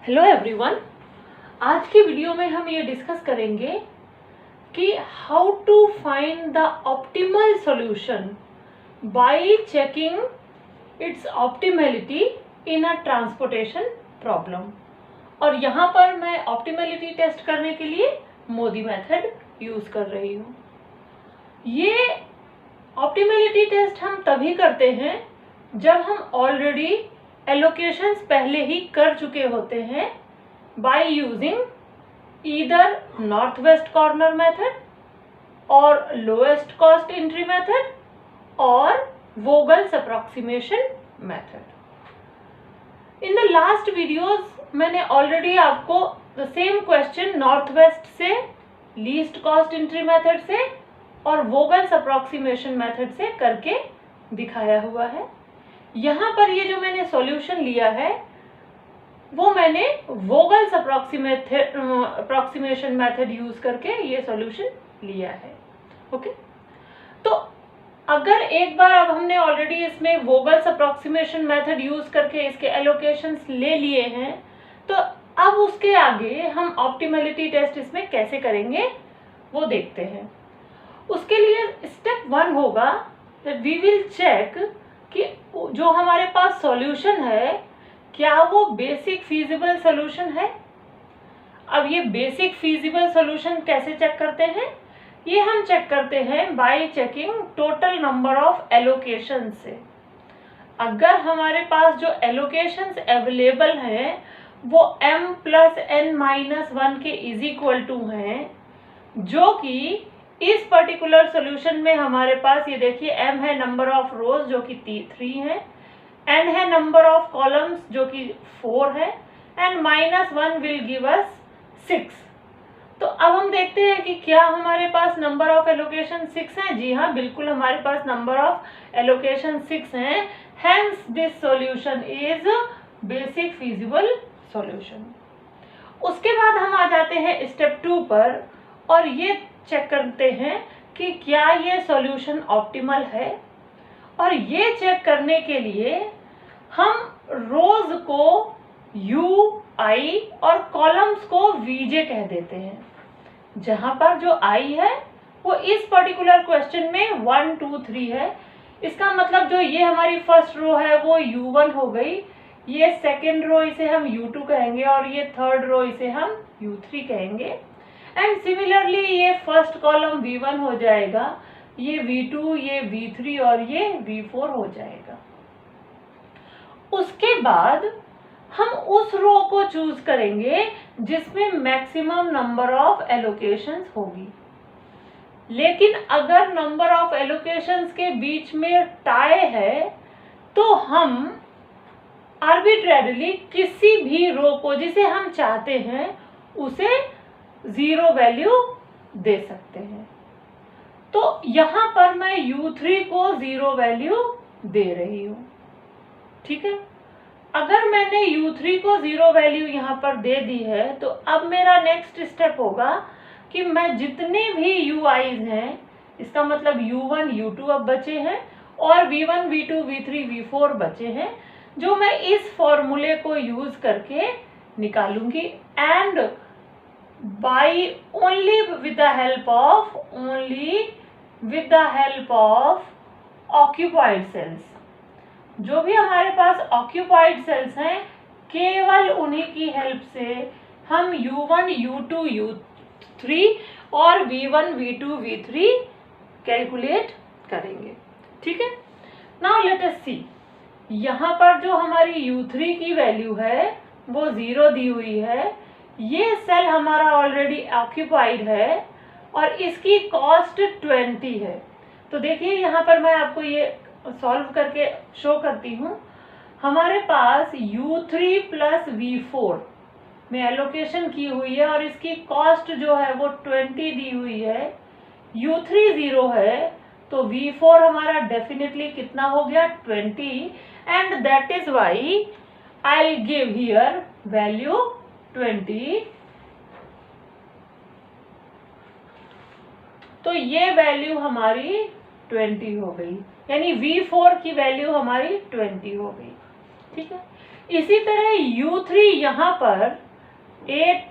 Hello everyone. आज की video में हम ये डिस्कस करेंगे कि how to find the optimal solution by checking its optimality in a transportation problem. और यहाँ पर मैं ऑप्टिमलिटी टेस्ट करने के लिए मोदी मेथड यूज कर रही हूँ। ये ऑप्टिमलिटी टेस्ट हम तभी करते हैं जब हम ऑलरेडी एलोकेशंस पहले ही कर चुके होते हैं by using either north west corner method और लोएस्ट कॉस्ट एंट्री मेथड और Vogel's approximation method. In the last videos मैंने ऑलरेडी आपको the same question north west से, लीस्ट कॉस्ट एंट्री मेथड से और वोगल्स अप्रोक्सीमेशन मेथड से करके दिखाया हुआ है। यहाँ पर ये जो मैंने सॉल्यूशन लिया है वो मैंने वोगल्स अप्रोक्सीमेशन मेथड यूज करके ये सॉल्यूशन लिया है। ओके, तो अगर एक बार अब हमने ऑलरेडी इसमें वोगल्स अप्रोक्सीमेशन मेथड यूज करके इसके एलोकेशंस ले लिए हैं, तो अब उसके आगे हम ऑप्टिमलिटी टेस्ट इसमें कैसे करेंगे वो देखते हैं। उसके लिए स्टेप 1 होगा दैट वी विल चेक कि जो हमारे पास सॉल्यूशन है क्या वो बेसिक फीजिबल सॉल्यूशन है। अब ये बेसिक फीजिबल सॉल्यूशन कैसे चेक करते हैं? ये हम चेक करते हैं bye checking total number of allocation से। अगर हमारे पास जो एलोकेशंस अवेलेबल हैं वो m + n-1 के इज इक्वल टू हैं, जो कि इस पर्टिकुलर सॉल्यूशन में हमारे पास ये देखिए m है नंबर ऑफ रोज जो कि 3 है, n है नंबर ऑफ कॉलम्स जो कि 4 है एंड -1 विल गिव अस 6। तो अब हम देखते हैं कि क्या हमारे पास नंबर ऑफ एलोकेशन 6 है। जी हाँ, बिल्कुल हमारे पास नंबर ऑफ एलोकेशन 6 हैं। Hence this solution is basic feasible solution. उसके बाद हम आ जाते हैं स्टेप 2 पर और ये चेक करते हैं कि क्या ये सॉल्यूशन ऑप्टिमल है। और ये चेक करने के लिए हम रोज को UI और कॉलम्स को VJ कह देते हैं, जहां पर जो I है वो इस पर्टिकुलर क्वेश्चन में 1 2 3 है। इसका मतलब जो ये हमारी फर्स्ट रो है वो U1 हो गई, ये सेकेंड रो इसे हम U2 कहेंगे और ये थर्ड रो इसे हम U3 कहेंगे। एंड सिमिलरली ये फर्स्ट कॉलम V1 हो जाएगा, ये V2, ये V3 और ये V4 हो जाएगा। उसके बाद हम उस रो को चूज करेंगे जिसमें मैक्सिमम नंबर ऑफ एलोकेशंस होगी। लेकिन अगर नंबर ऑफ एलोकेशंस के बीच में टाई है तो हम आर्बिट्रेरली किसी भी रो को जिसे हम चाहते हैं उसे 0 वैल्यू दे सकते हैं। तो यहां पर मैं U3 को 0 वैल्यू दे रही हूं। ठीक है, अगर मैंने U3 को 0 वैल्यू यहां पर दे दी है तो अब मेरा नेक्स्ट स्टेप होगा कि मैं जितने भी UIs हैं, इसका मतलब U1 U2 अब बचे हैं और V1 V2 V3 V4 बचे हैं, जो मैं इस फॉर्मूले को यूज करके निकालूंगी and by only with the help of occupied cells। जो भी हमारे पास occupied cells हैं केवल उन्हीं की हेल्प से हम U1 U2 U3 और V1 V2 V3 कैलकुलेट करेंगे। ठीक है, नाउ लेट अस सी। यहाँ पर जो हमारी U3 की वैल्यू है वो 0 दी हुई है। ये सेल हमारा ऑलरेडी ऑक्यूपाइड है और इसकी कॉस्ट 20 है। तो देखिए यहाँ पर मैं आपको ये सॉल्व करके शो करती हूँ। हमारे पास U3 + V4 में एलोकेशन की हुई है और इसकी कॉस्ट जो है वो 20 दी हुई है। U3 0 है तो V4 हमारा डेफिनेटली कितना हो गया 20 and that is why I give here value 20। तो ये वैल्यू हमारी 20 हो गई, यानी V4 की वैल्यू हमारी 20 हो गई। ठीक है, इसी तरह U3 यहाँ पर 8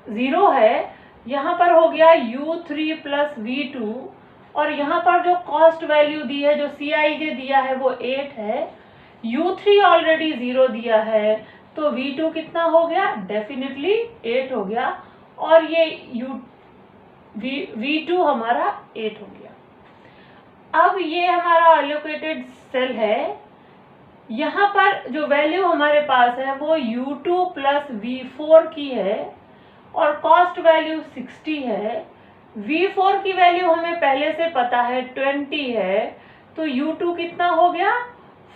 0 है, यहाँ पर हो गया U3 प्लस V2, और यहाँ पर जो कॉस्ट वैल्यू दी है, जो CIJ दिया है वो 8 है, U3 ऑलरेडी 0 दिया है, तो V2 कितना हो गया, डेफिनेटली 8 हो गया, और ये V2 हमारा 8 हो गया। अब ये हमारा एलोकेटेड सेल है, यहाँ पर जो वैल्यू हमारे पास है वो U2 प्लस V4 की है, और कॉस्ट वैल्यू 60 है। V4 की वैल्यू हमें पहले से पता है 20 है, तो U2 कितना हो गया,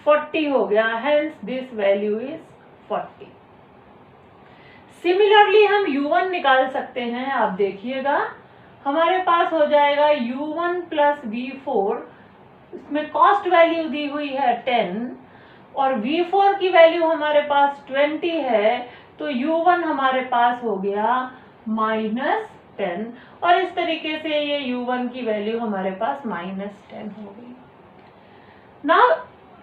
40 हो गया, hence this value is 40। Similarly हम U1 निकाल सकते हैं। आप देखिएगा हमारे पास हो जाएगा U1 प्लस V4, इसमें कॉस्ट वैल्यू दी हुई है 10, और V4 की वैल्यू हमारे पास 20 है, तो U1 हमारे पास हो गया -10, और इस तरीके से ये U1 की वैल्यू हमारे पास -10 हो गई। Now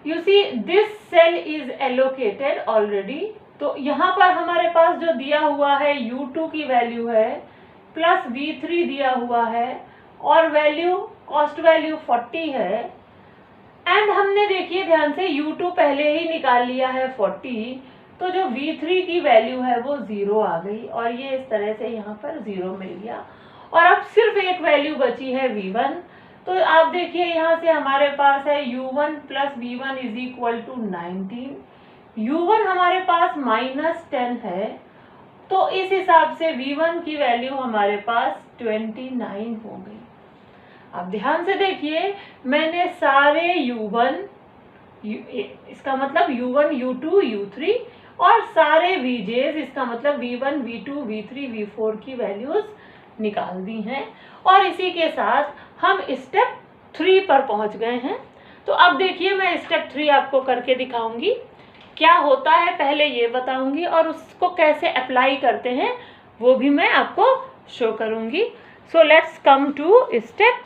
you see this cell is allocated already, तो यहाँ पर हमारे पास जो दिया हुआ है U2 की वैल्यू है प्लस V3 दिया हुआ है, और वैल्यू कॉस्ट वैल्यू 40 है, एंड हमने देखिए ध्यान से U2 पहले ही निकाल लिया है 40, तो जो V3 की वैल्यू है वो 0 आ गई, और ये इस तरह से यहाँ पर 0 मिल गया, और अब सिर्फ एक वैल्यू बची है V1। तो आप देखिए यहाँ से हमारे पास है U1 plus V1 is equal to 19, U1 हमारे पास -10 है, तो इस हिसाब से V1 की वैल्यू हमारे पास 29 हो गई। अब ध्यान से देखिए, मैंने सारे U1, इसका मतलब U1, U2, U3, और सारे VJs, इसका मतलब V1, V2, V3, V4 की वैल्यूज निकाल दी हैं, और इसी के साथ हम स्टेप 3 पर पहुंच गए हैं। तो अब देखिए मैं स्टेप 3 आपको करके दिखाऊंगी, क्या होता है पहले ये बताऊंगी, और उसको कैसे अप्लाई करते हैं वो भी मैं आपको शो करूंगी। So let's come to step,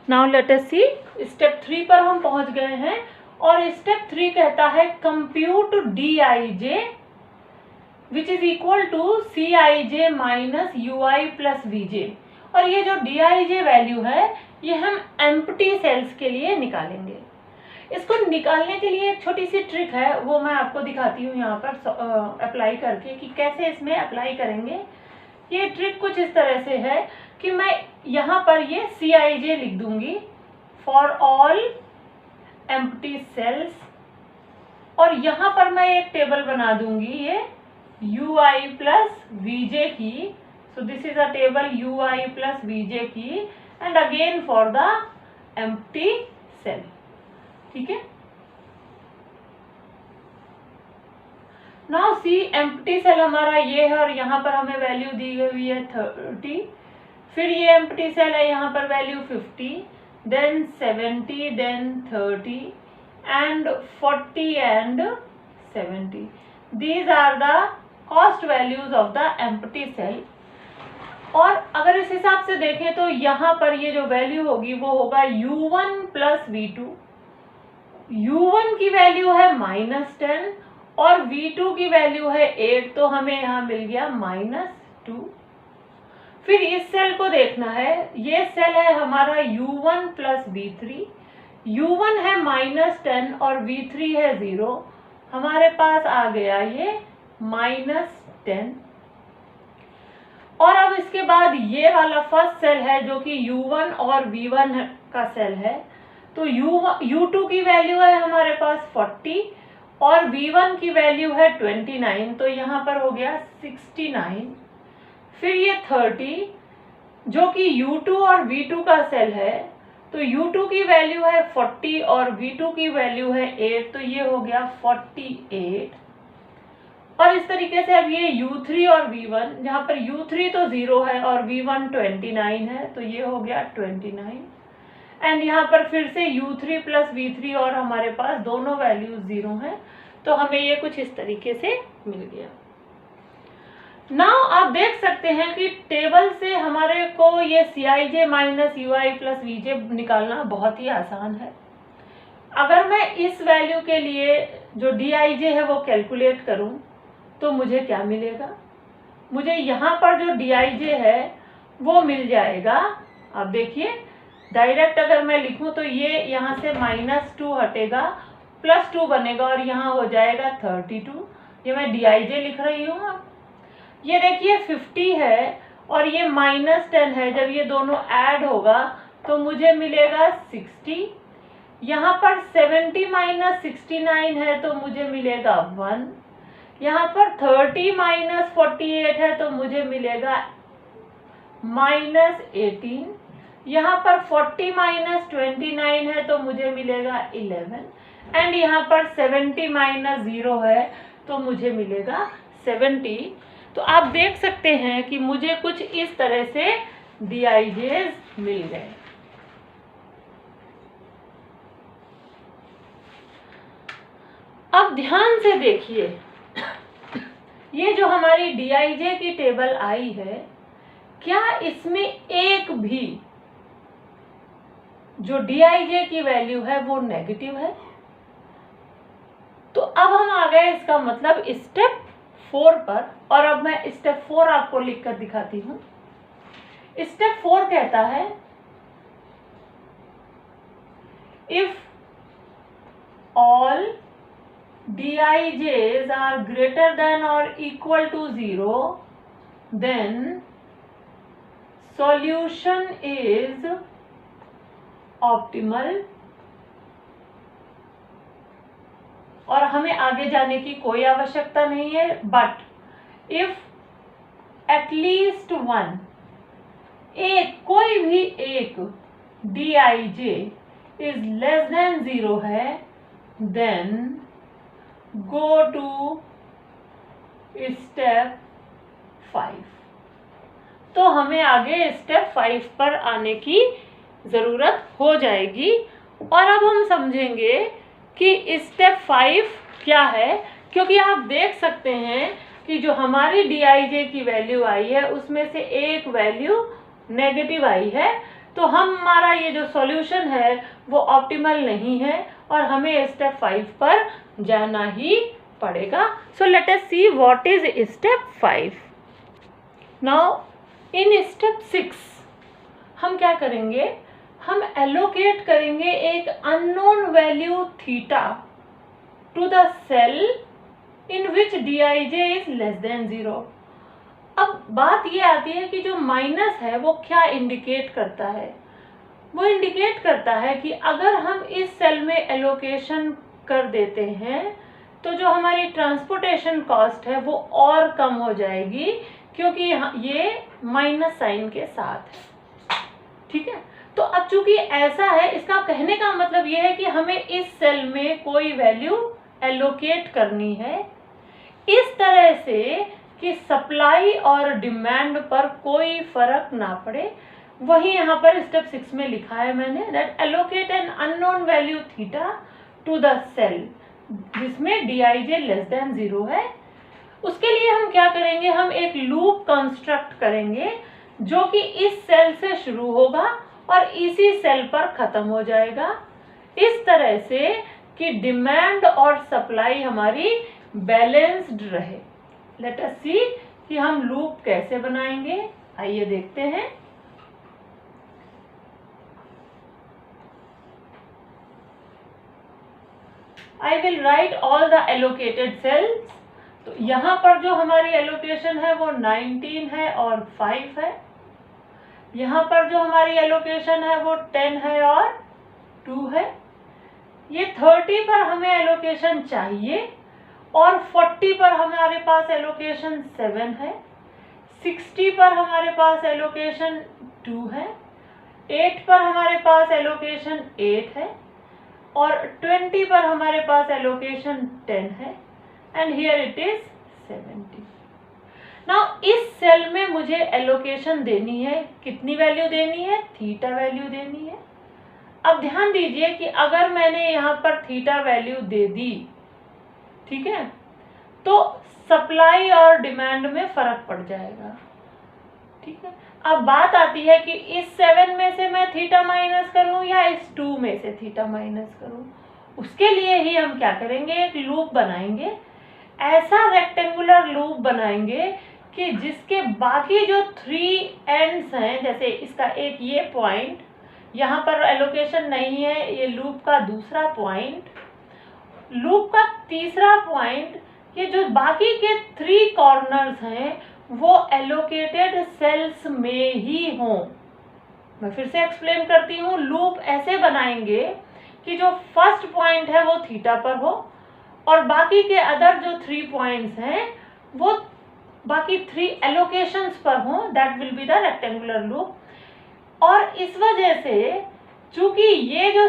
now let us see. Step 3 पर हम पहुंच गए हैं, और स्टेप 3 कहता है compute DIJ which is equal to CIJ minus UI plus VJ, और ये जो DIJ वैल्यू है ये हम एम्प्टी सेल्स के लिए निकालेंगे। इसको निकालने के लिए एक छोटी सी ट्रिक है, वो मैं आपको दिखाती हूँ यहाँ पर अप्लाई करके कि कैसे इसमें अप्लाई करेंगे। ये ट्रिक कुछ इस तरह से है कि मैं यहाँ पर ये CIJ लिख दूंगी फॉर ऑल एम्प्टी सेल्स, और यहाँ पर मैं एक टेबल बना दूंगी ये UI प्लस VJ की, so this is a table UI plus VJ की, and again for the empty cell. ठीक है, नाउ सी एम्प्टी सेल हमारा ये है, और यहाँ पर हमें वैल्यू दी हुई है 30, फिर ये एम्प्टी सेल है, यहाँ पर value 50, then 70, then 30 and 40 and 70। These are the cost values of the empty cell. और अगर इस हिसाब से देखें तो यहाँ पर ये जो वैल्यू होगी वो होगा U1 प्लस V2। U1 की वैल्यू है -10 और V2 की वैल्यू है 8, तो हमें यहाँ मिल गया -2। फिर इस सेल को देखना है, ये सेल है हमारा U1 प्लस V3। U1 है -10 और V3 है 0, हमारे पास आ गया ये -10। और अब इसके बाद ये वाला फर्स्ट सेल है जो कि U1 और V1 का सेल है, तो U2 की वैल्यू है हमारे पास 40 और V1 की वैल्यू है 29, तो यहाँ पर हो गया 69। फिर ये 30 जो कि U2 और V2 का सेल है, तो U2 की वैल्यू है 40 और V2 की वैल्यू है 8, तो ये हो गया 48। और इस तरीके से अब ये U3 और V1, जहाँ पर U3 तो 0 है और V1 29 है, तो ये हो गया 29। एंड यहाँ पर फिर से U3 प्लस V3 और हमारे पास दोनों वैल्यूज 0 हैं, तो हमें ये कुछ इस तरीके से मिल गया। नाउ आप देख सकते हैं कि टेबल से हमारे को ये CIJ minus UI plus VJ निकालना बहुत ही आसान है। अगर मैं इस वैल्यू के लिए जो dij है वो कैलकुलेट करूं तो मुझे क्या मिलेगा? मुझे यहाँ पर जो dij है वो मिल जाएगा। अब देखिए डायरेक्ट अगर मैं लिखूं तो ये यहाँ से -2 हटेगा, +2 बनेगा और यहाँ हो जाएगा 32। ये मैं dij लिख रही हूँ। ये देखिए 50 है और ये -10 है, जब ये दोनों ऐड होगा तो मुझे मिलेगा 60। यहाँ पर 70 - 69 है तो मुझे मिलेगा 1। यहाँ पर 30 - 48 है तो मुझे मिलेगा -18। यहाँ पर 40 - 29 है तो मुझे मिलेगा 11 एंड यहाँ पर 70 - 0 है तो मुझे मिलेगा 70। तो आप देख सकते हैं कि मुझे कुछ इस तरह से DIJs मिल गए। अब ध्यान से देखिए, ये जो हमारी DIJ की टेबल आई है, क्या इसमें एक भी जो DIJ की वैल्यू है वो नेगेटिव है? तो अब हम आ गए इसका मतलब स्टेप 4 पर, और अब मैं स्टेप 4 आपको लिखकर दिखाती हूँ। स्टेप 4 कहता है if all DIJs are greater than or equal to 0, then solution is optimal। और हमें आगे जाने की कोई आवश्यकता नहीं है, बट इफ एटलीस्ट वन, कोई भी एक DIJ इज लेस देन 0 है, देन गो टू स्टेप 5। तो हमें आगे स्टेप 5 पर आने की ज़रूरत हो जाएगी। और अब हम समझेंगे कि स्टेप 5 क्या है, क्योंकि आप देख सकते हैं कि जो हमारी DIJ की वैल्यू आई है उसमें से एक वैल्यू नेगेटिव आई है, तो हमारा ये जो सॉल्यूशन है वो ऑप्टिमल नहीं है और हमें स्टेप 5 पर जाना ही पड़ेगा। So let us see what is step 5। Now in step 6 हम क्या करेंगे, हम एलोकेट करेंगे एक unknown value theta to the cell in which DIJ is less than 0। अब बात ये आती है कि जो माइनस है वो क्या इंडिकेट करता है? वो इंडिकेट करता है कि अगर हम इस सेल में एलोकेशन कर देते हैं तो जो हमारी ट्रांसपोर्टेशन कॉस्ट है वो और कम हो जाएगी, क्योंकि ये माइनस साइन के साथ है। ठीक है, तो अब चूंकि ऐसा है, इसका कहने का मतलब ये है कि हमें इस सेल में कोई वैल्यू एलोकेट करनी है इस तरह से कि सप्लाई और डिमांड पर कोई फर्क ना पड़े। वही यहाँ पर स्टेप 6 में लिखा है मैंने, that allocate an unknown value theta to the cell जिसमें DIJ लेस देन 0 है। उसके लिए हम क्या करेंगे, हम एक लूप कंस्ट्रक्ट करेंगे जो कि इस सेल से शुरू होगा और इसी सेल पर खत्म हो जाएगा, इस तरह से कि डिमांड और सप्लाई हमारी बैलेंस्ड रहे। लेट अस सी कि हम लूप कैसे बनाएंगे, आइए देखते हैं। I will write all the allocated cells। तो यहाँ पर जो हमारी एलोकेशन है वो 19 है और 5 है। यहाँ पर जो हमारी एलोकेशन है वो 10 है और 2 है। ये 30 पर हमें एलोकेशन चाहिए और 40 पर हमारे पास एलोकेशन 7 है। 60 पर हमारे पास एलोकेशन 2 है। 8 पर हमारे पास एलोकेशन 8 है और 20 पर हमारे पास एलोकेशन 10 है and here it is 70। Now इस सेल में मुझे एलोकेशन देनी है, कितनी वैल्यू देनी है, थीटा वैल्यू देनी है। अब ध्यान दीजिए कि अगर मैंने यहाँ पर थीटा वैल्यू दे दी, ठीक है, तो सप्लाई और डिमांड में फर्क पड़ जाएगा। ठीक है, अब बात आती है कि इस 7 में से मैं थीटा माइनस करूं या इस 2 में से थीटा माइनस करूं। उसके लिए ही हम क्या करेंगे, एक लूप बनाएंगे, ऐसा रेक्टेंगुलर लूप बनाएंगे कि जिसके बाकी जो 3 एंड्स हैं, जैसे इसका एक ये पॉइंट यहाँ पर एलोकेशन नहीं है, ये लूप का दूसरा पॉइंट, लूप का तीसरा पॉइंट, ये जो बाकी के 3 कॉर्नर्स हैं वो एलोकेटेड सेल्स में ही हों। मैं फिर से एक्सप्लेन करती हूँ। लूप ऐसे बनाएंगे कि जो फर्स्ट पॉइंट है वो थीटा पर हो और बाकी के अदर जो 3 पॉइंट्स हैं वो बाकी 3 एलोकेशंस पर हों, that will be the rectangular loop. और इस वजह से चूंकि ये जो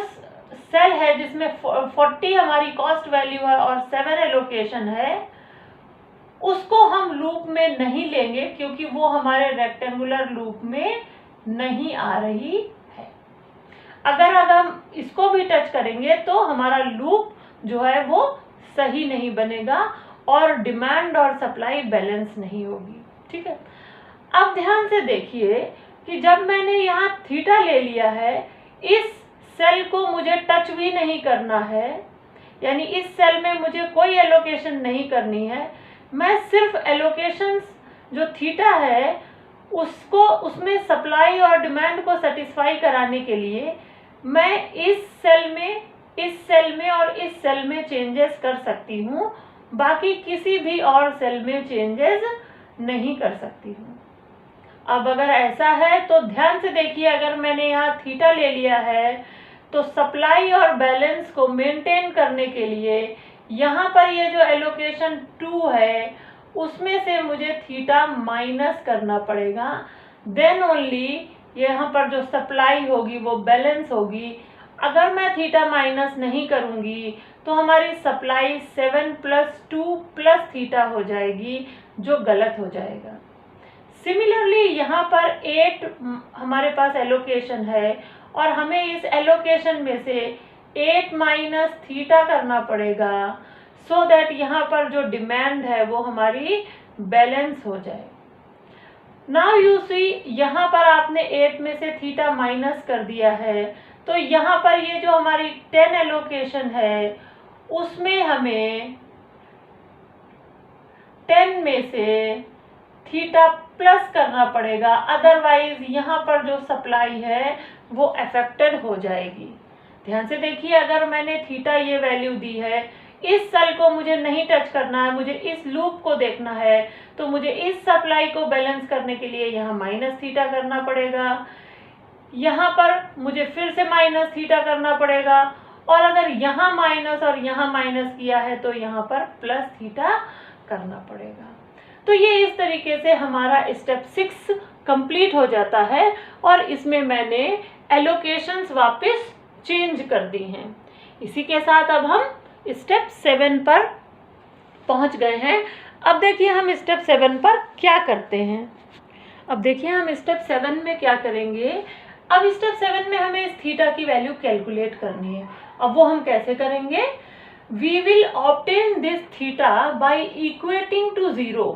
सेल है जिसमें 40 हमारी कॉस्ट वैल्यू है और 7 एलोकेशन है, उसको हम लूप में नहीं लेंगे क्योंकि वो हमारे रेक्टेंगुलर लूप में नहीं आ रही है। अगर हम इसको भी टच करेंगे तो हमारा लूप जो है वो सही नहीं बनेगा और डिमांड और सप्लाई बैलेंस नहीं होगी। ठीक है, अब ध्यान से देखिए कि जब मैंने यहाँ थीटा ले लिया है, इस सेल को मुझे टच भी नहीं करना है, यानी इस सेल में मुझे कोई एलोकेशन नहीं करनी है। मैं सिर्फ एलोकेशंस जो थीटा है उसको, उसमें सप्लाई और डिमांड को सेटिस्फाई कराने के लिए मैं इस सेल में और इस सेल में चेंजेस कर सकती हूँ, बाकी किसी भी और सेल में चेंजेस नहीं कर सकती हूँ। अब अगर ऐसा है तो ध्यान से देखिए, अगर मैंने यहाँ थीटा ले लिया है तो सप्लाई और बैलेंस को मेंटेन करने के लिए यहाँ पर ये जो एलोकेशन 2 है उसमें से मुझे थीटा माइनस करना पड़ेगा, देन ओनली यहाँ पर जो सप्लाई होगी वो बैलेंस होगी। अगर मैं थीटा माइनस नहीं करूँगी तो हमारी सप्लाई 7 + 2 + थीटा हो जाएगी, जो गलत हो जाएगा। सिमिलरली यहाँ पर 8 हमारे पास एलोकेशन है और हमें इस एलोकेशन में से 8 - थीटा करना पड़ेगा सो दैट यहाँ पर जो डिमांड है वो हमारी बैलेंस हो जाए। नाउ यू सी, यहाँ पर आपने 8 में से थीटा माइनस कर दिया है, तो यहाँ पर ये जो हमारी 10 एलोकेशन है उसमें हमें 10 में से थीटा प्लस करना पड़ेगा, अदरवाइज यहाँ पर जो सप्लाई है वो अफेक्टेड हो जाएगी। ध्यान से देखिए, अगर मैंने थीटा ये वैल्यू दी है, इस सेल को मुझे नहीं टच करना है, मुझे इस लूप को देखना है, तो मुझे इस सप्लाई को बैलेंस करने के लिए यहाँ माइनस थीटा करना पड़ेगा, यहाँ पर मुझे फिर से माइनस थीटा करना पड़ेगा, और अगर यहाँ माइनस और यहाँ माइनस किया है तो यहाँ पर प्लस थीटा करना पड़ेगा। तो ये इस तरीके से हमारा स्टेप 6 कंप्लीट हो जाता है और इसमें मैंने एलोकेशंस वापस चेंज कर दी हैं। इसी के साथ अब हम स्टेप 7 पर पहुंच गए हैं। अब देखिए हम स्टेप 7 पर क्या करते हैं। अब देखिए हम स्टेप 7 में क्या करेंगे। अब स्टेप 7 में हमें इस थीटा की वैल्यू कैलकुलेट करनी है। अब वो हम कैसे करेंगे? We will obtain this theta by equating to 0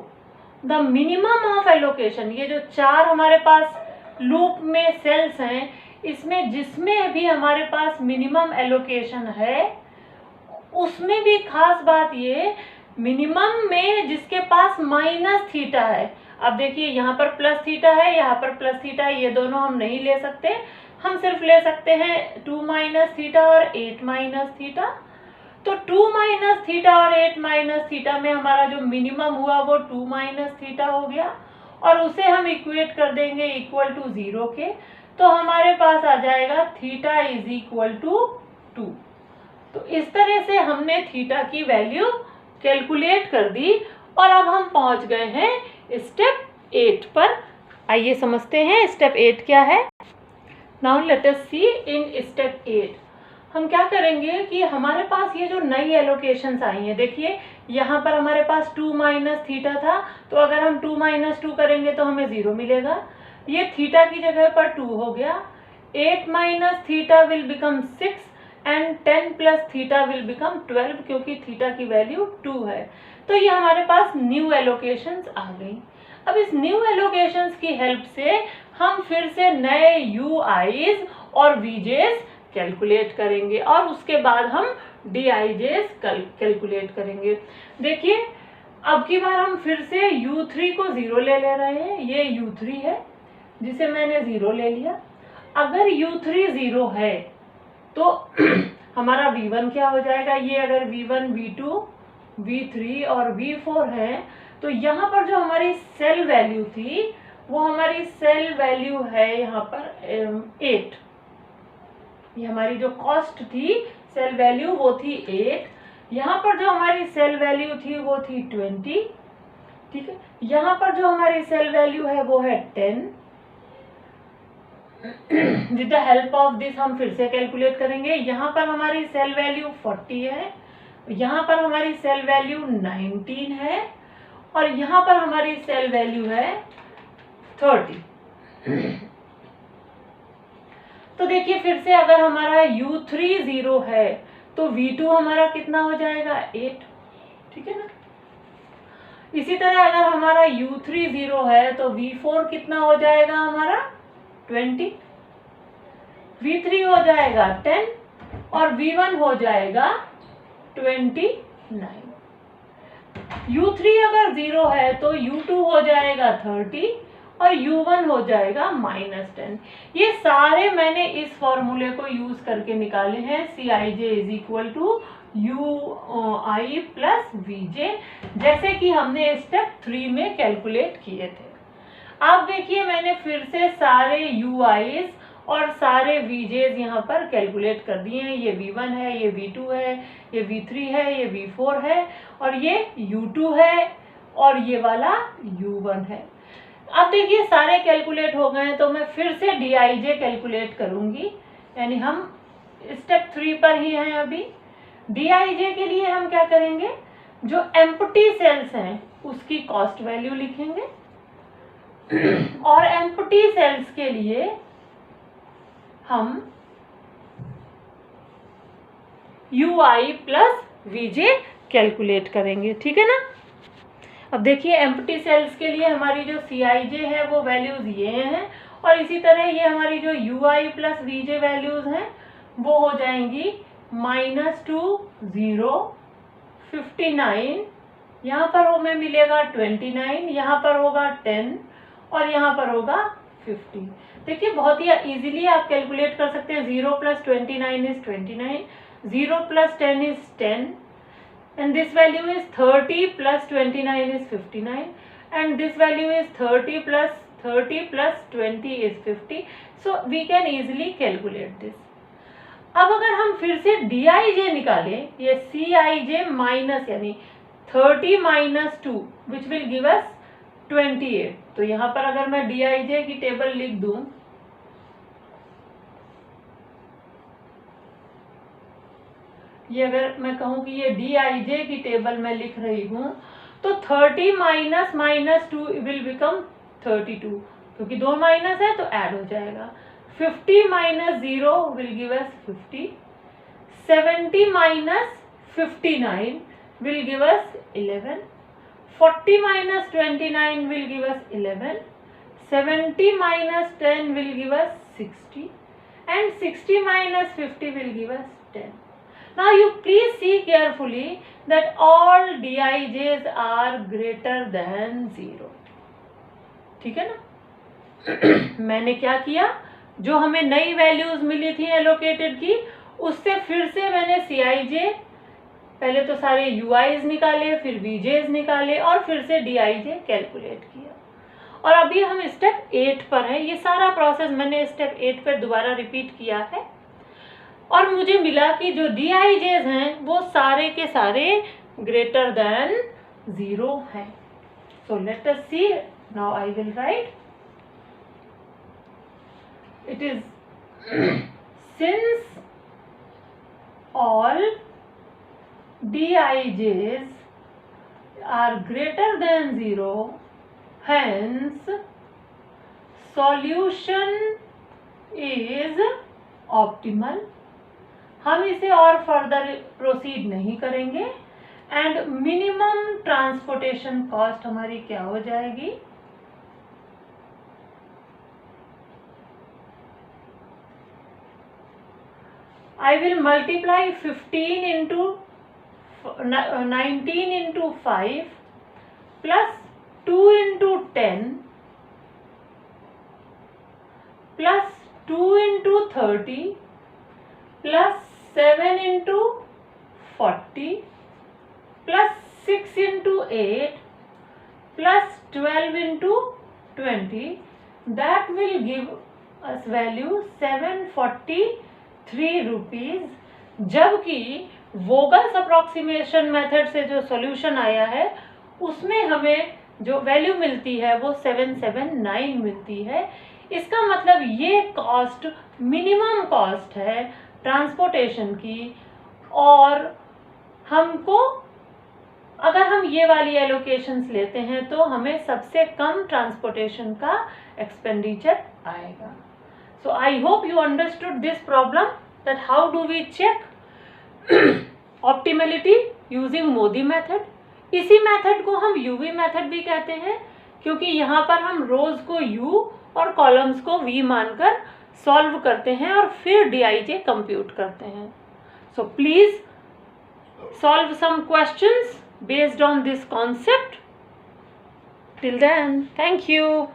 the minimum of allocation. ये जो 4 हमारे पास लूप में सेल्स हैं, इसमें जिसमें भी हमारे पास मिनिमम एलोकेशन है उसमें भी खास बात ये, मिनिमम में जिसके पास माइनस थीटा है। अब देखिए यहाँ पर प्लस थीटा है, यहाँ पर प्लस थीटा है, ये दोनों हम नहीं ले सकते, हम सिर्फ ले सकते हैं 2 - थीटा और 8 - थीटा। तो 2 - थीटा और 8 - थीटा में हमारा जो मिनिमम हुआ वो 2 - थीटा हो गया और उसे हम इक्वेट कर देंगे इक्वल टू 0 के, तो हमारे पास आ जाएगा थीटा = 2। तो इस तरह से हमने थीटा की वैल्यू कैलकुलेट कर दी और अब हम पहुंच गए हैं स्टेप 8 पर। आइए समझते हैं स्टेप 8 क्या है। Now let us see in step 8 हम क्या करेंगे कि हमारे पास ये जो नई एलोकेशंस आई हैं, देखिए यहाँ पर हमारे पास 2 - थीटा था, तो अगर हम 2 - 2 करेंगे तो हमें 0 मिलेगा। ये थीटा की जगह पर 2 हो गया। 8 - theta will become 6 and 10 + theta will become 12 क्योंकि थीटा की वैल्यू 2 है। तो ये हमारे पास न्यू एलोकेशंस आ गई। अब इस न्यू एलोकेशंस की हेल्प से हम फिर से नए UIs और VJs कैलकुलेट करेंगे और उसके बाद हम DIJs कैलकुलेट करेंगे। देखिए अब की बार हम फिर से U3 को 0 ले रहे हैं। ये U3 है जिसे मैंने 0 ले लिया। अगर U3 0 है तो हमारा V1 क्या हो जाएगा, ये अगर V1, V2, V3 और V4 है तो यहाँ पर जो हमारी सेल वैल्यू थी वो हमारी सेल वैल्यू है यहाँ पर 8। ये हमारी जो कॉस्ट थी सेल वैल्यू वो थी 8। यहाँ पर जो हमारी सेल वैल्यू थी वो थी 20। ठीक है, यहाँ पर जो हमारी सेल वैल्यू है वो है 10। With the help of this हम फिर से कैलकुलेट करेंगे। यहाँ पर हमारी सेल वैल्यू 40 है, यहाँ पर हमारी सेल वैल्यू 19 है और यहाँ पर हमारी सेल वैल्यू है 30। तो देखिए फिर से अगर हमारा U3 0 है तो V2 हमारा कितना हो जाएगा 8। ठीक है ना। इसी तरह अगर हमारा U3 0 है तो V4 कितना हो जाएगा हमारा 20, V3 हो जाएगा 10 और V1 हो जाएगा 29। U3 अगर 0 है तो U2 हो जाएगा 30 और U1 हो जाएगा -10। ये सारे मैंने इस फॉर्मूले को यूज करके निकाले हैं। Cij is equal to UI plus Vj, जैसे कि हमने स्टेप 3 में कैलकुलेट किए थे। अब देखिए मैंने फिर से सारे UIs और सारे Vjs यहाँ पर कैलकुलेट कर दिए हैं। ये V1 है, ये V2 है, ये V3 है, ये V4 है और ये U2 है और ये वाला U1 है। अब देखिए सारे कैलकुलेट हो गए हैं तो मैं फिर से Dij कैलकुलेट करूंगी, यानी हम स्टेप 3 पर ही हैं अभी। Dij के लिए हम क्या करेंगे, जो एम्प्टी सेल्स हैं उसकी कॉस्ट वैल्यू लिखेंगे और एम्प्टी सेल्स के लिए हम UI प्लस Vj कैलकुलेट करेंगे। ठीक है ना। अब देखिए एम्प्टी सेल्स के लिए हमारी जो Cij है वो वैल्यूज ये हैं और इसी तरह ये हमारी जो UI प्लस Vj वैल्यूज हैं वो हो जाएंगी -2, 0, 59, यहाँ पर हमें मिलेगा 29, यहाँ पर होगा 10 और यहाँ पर होगा 50। देखिए बहुत ही इजीली आप कैलकुलेट कर सकते हैं। 0 plus 29 is 29, 0 plus 10 is 10 and this value is 30 plus 29 is 59 and this value is 30 plus 20 is 50. So we can easily calculate this. अब अगर हम फिर से Dij निकालें, ये Cij माइनस यानी 30 minus 2 which will give us 28। तो यहाँ पर अगर मैं Dij की टेबल लिख दूं, ये अगर मैं कहूँ कि ये Dij की टेबल में लिख रही हूँ तो 30 माइनस -2 विल बिकम 32, क्योंकि 2 माइनस है तो ऐड हो जाएगा। 50 minus 0 will give us 50, 70 minus 59 will give us 11, 40 minus 29 will give us 11, 70 minus 10 will give us 60 and 60 minus 50 will give us 10. Now you please see carefully that all Dijs are greater than 0. ठीक है ना। मैंने क्या किया, जो हमें नई values मिली थी एलोकेटेड की, उससे फिर से मैंने Cij, पहले तो सारे UIs निकाले, फिर Vjs निकाले और फिर से Dij कैलकुलेट किया। और अभी हम स्टेप 8 पर हैं। ये सारा प्रोसेस मैंने स्टेप 8 पर दोबारा रिपीट किया है और मुझे मिला कि जो Dijs हैं वो सारे के सारे ग्रेटर देन 0 हैं। So let us see, now I will write, it is since all Dijs are greater than 0, hence solution is optimal। हम इसे और फर्दर प्रोसीड नहीं करेंगे एंड मिनिमम ट्रांसपोर्टेशन कॉस्ट हमारी क्या हो जाएगी, I will multiply 15 into 19 into 5 plus 2 into 10 plus 2 into 30 plus 7 into 40 plus 6 into 8 plus 12 into 20. That will give us value 743 rupees, जबकि वोगल्स अप्रॉक्सीमेशन मेथड से जो सॉल्यूशन आया है उसमें हमें जो वैल्यू मिलती है वो 779 मिलती है। इसका मतलब ये कॉस्ट मिनिमम कॉस्ट है ट्रांसपोर्टेशन की, और हमको अगर हम ये वाली एलोकेशंस लेते हैं तो हमें सबसे कम ट्रांसपोर्टेशन का एक्सपेंडिचर आएगा। So I hope you understood this problem, that how do we check optimality using MODI method. इसी मेथड को हम यूवी मेथड भी कहते हैं, क्योंकि यहाँ पर हम रोज को यू और कॉलम्स को वी मानकर सॉल्व करते हैं और फिर डीआईजे कंप्यूट करते हैं। So please solve some questions based on this concept. Till then, thank you.